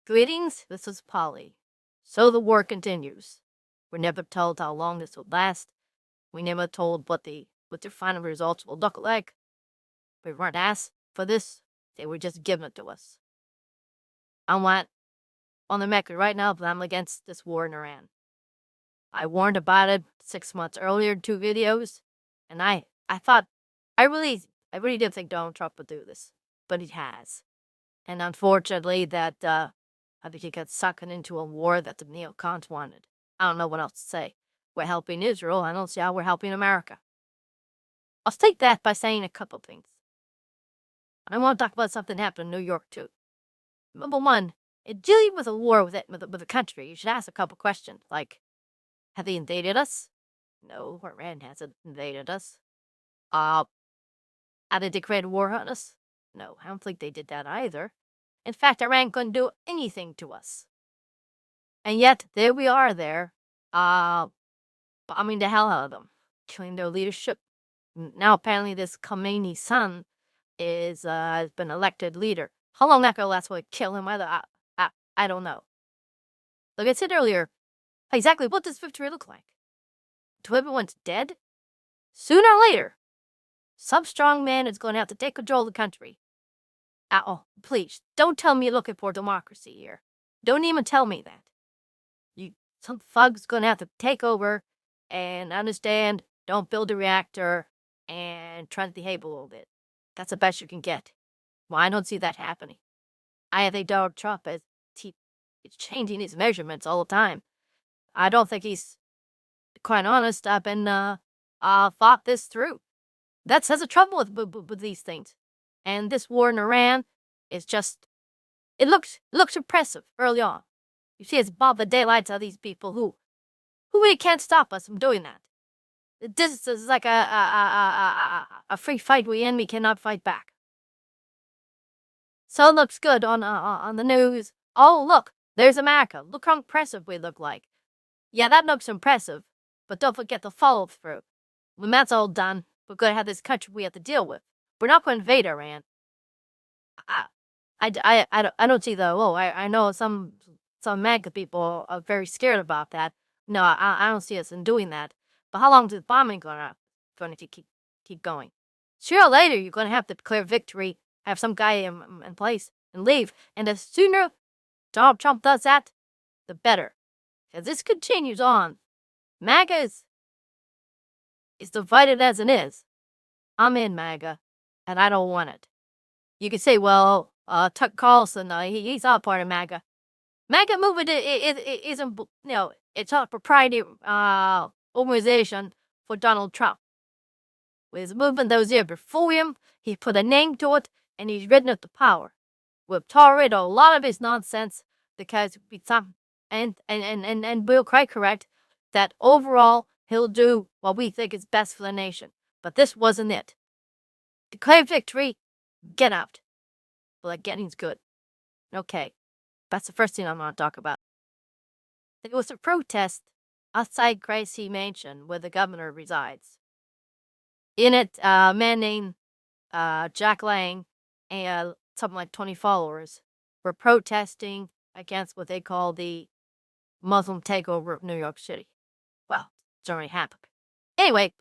Greetings, this is Polly. So the war continues. We're never told how long this will last. We never told what the final results will look like. We weren't asked for this. They were just given it to us. I'm on the record right now that I'm against this war in Iran. I warned about it 6 months earlier in 2 videos, and I really did think Donald Trump would do this, but he has. And unfortunately I think he got sucked into a war that the neocons wanted. I don't know what else to say. We're helping Israel. I don't see how we're helping America. I'll state that by saying a couple things. I want to talk about something that happened in New York, too. Number one, in dealing with a war with a country, you should ask a couple questions, like, have they invaded us? No, Iran hasn't invaded us. Have they declared war on us? No, I don't think they did that either. In fact, Iran couldn't do anything to us. And yet, there we are there, bombing the hell out of them, killing their leadership. Now, apparently, this Khamenei's son has been elected leader. How long that gonna last till we kill him? I don't know. Like I said earlier, exactly what does victory look like? Till everyone's dead? Sooner or later, some strong man is going to have to take control of the country. Oh, please, don't tell me you're looking for democracy here. Don't even tell me that. Some thug's going to have to take over and understand, don't build a reactor, and try to behave a little bit. That's the best you can get. Well, I don't see that happening. I think Donald Trump is changing his measurements all the time. I don't think he's, quite honest, I've been thought this through. That's the trouble with these things. And this war in Iran is just, it looks impressive early on. You see, it's bothered the daylights out of these people who really can't stop us from doing that. This is like a free fight we enemy cannot fight back. So it looks good on the news. Oh, look, there's America. Look how impressive we look like. Yeah, that looks impressive, but don't forget the follow through. When that's all done, we're going to have this country we have to deal with. We're not going to invade Iran. I don't see the, I know some MAGA people are very scared about that. No, I don't see us in doing that. But how long is the bombing going to keep going? Sooner or later, you're going to have to declare victory, have some guy in place, and leave. And the sooner Donald Trump does that, the better. As this continues on, MAGA is divided as it is. I'm in MAGA, and I don't want it. You could say, well, Tucker Carlson, he's not part of MAGA. MAGA movement isn't, it's not a proprietary organization for Donald Trump. With the movement that was there before him, he put a name to it, and he's ridden it to power. We've tolerated a lot of his nonsense because and we're quite correct that overall he'll do what we think is best for the nation. But this wasn't it. Declare victory, get out. Well, that getting's good. Okay, that's the first thing I'm going to talk about. There was a protest outside Gracie Mansion where the governor resides. In it, a man named Jack Lang and something like 20 followers were protesting against what they call the Muslim takeover of New York City. Well, it's already happened. Anyway,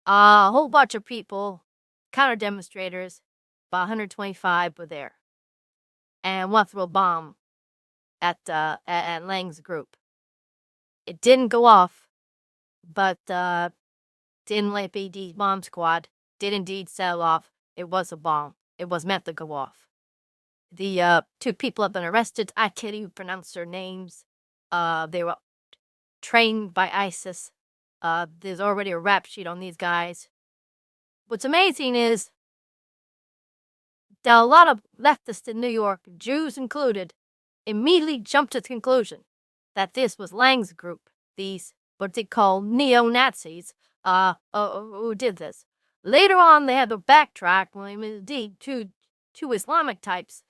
a whole bunch of people, counter demonstrators, about 125 were there, and one threw a bomb at Lang's group. It didn't go off, but didn't let BD bomb squad did indeed set off. It was a bomb. It was meant to go off. The 2 people have been arrested. I can't even pronounce their names. They were trained by ISIS. There's already a rap sheet on these guys. What's amazing is that a lot of leftists in New York, Jews included, immediately jumped to the conclusion that this was Lang's group, these what they call neo-Nazis, who did this. Later on, they had to backtrack when indeed 2 Islamic types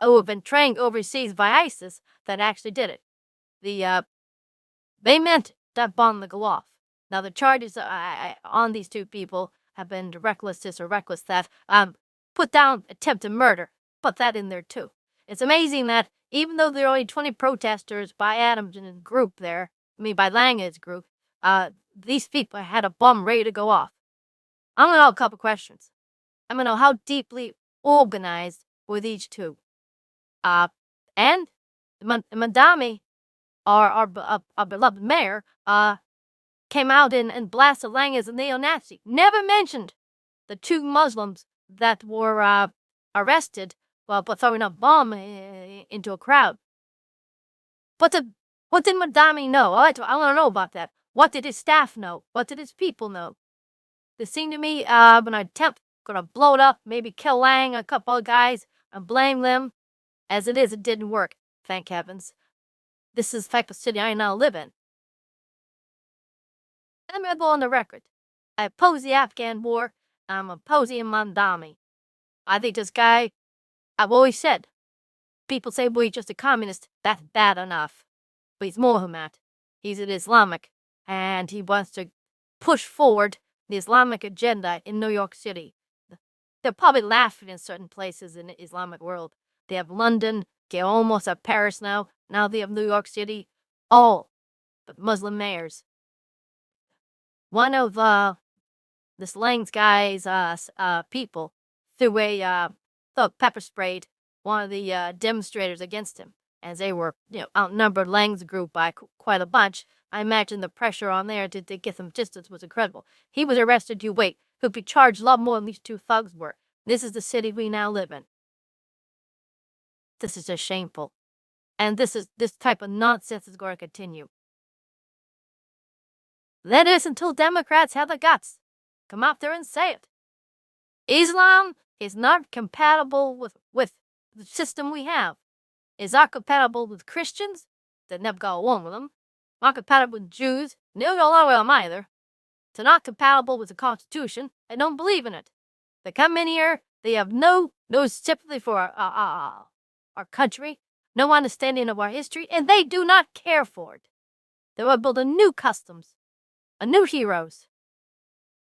who have been trained overseas by ISIS that actually did it. They meant that bomb to go off. Now, the charges on these 2 people have been recklessness or reckless theft. Put down attempted murder. Put that in there, too. It's amazing that even though there are only 20 protesters by Adams and his group there, by Lang and his group, these people had a bomb ready to go off. I want to know a couple questions. I want to know how deeply organized were these two? And Madami, our beloved mayor, came out and blasted Lang as a neo-Nazi. Never mentioned the 2 Muslims that were arrested while throwing a bomb into a crowd. What did Madami know? I want to know about that. What did his staff know? What did his people know? It seemed to me when I attempt gonna blow it up, maybe kill Lang, a couple of guys, and blame them. As it is, it didn't work. Thank heavens. This is the type of city I now live in. Let me go on the record. I oppose the Afghan war. I'm opposing Madami. I think this guy, I've always said, people say, well, he's just a communist. That's bad enough. But he's more than that. He's an Islamic, and he wants to push forward the Islamic agenda in New York City. They're probably laughing in certain places in the Islamic world. They have London, they almost have Paris now. Now they have New York City. All but Muslim mayors. One of this Lang's guy's people threw a pepper sprayed one of the demonstrators against him, as they were outnumbered Lang's group by quite a bunch. I imagine the pressure on there to get some distance was incredible. He was arrested. You wait. He'll be charged a lot more than these 2 thugs were. This is the city we now live in. This is just shameful, and this type of nonsense is going to continue. That is until Democrats have the guts come out there and say it. Islam is not compatible with the system we have. It's not compatible with Christians that never got along with them. Not compatible with Jews. They don't go along with them either. It's not compatible with the Constitution. They don't believe in it. They come in here. They have no sympathy for our country, no understanding of our history, and they do not care for it. They want to build a new customs, a new heroes,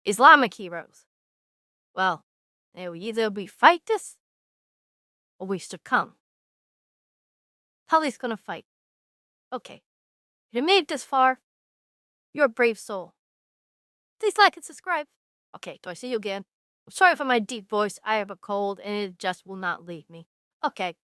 Islamic heroes. Well, they will either fight this or we succumb. Tully's gonna fight. Okay. If you made it this far, you're a brave soul. Please like and subscribe. Okay, do I see you again? I'm sorry for my deep voice. I have a cold and it just will not leave me. Okay.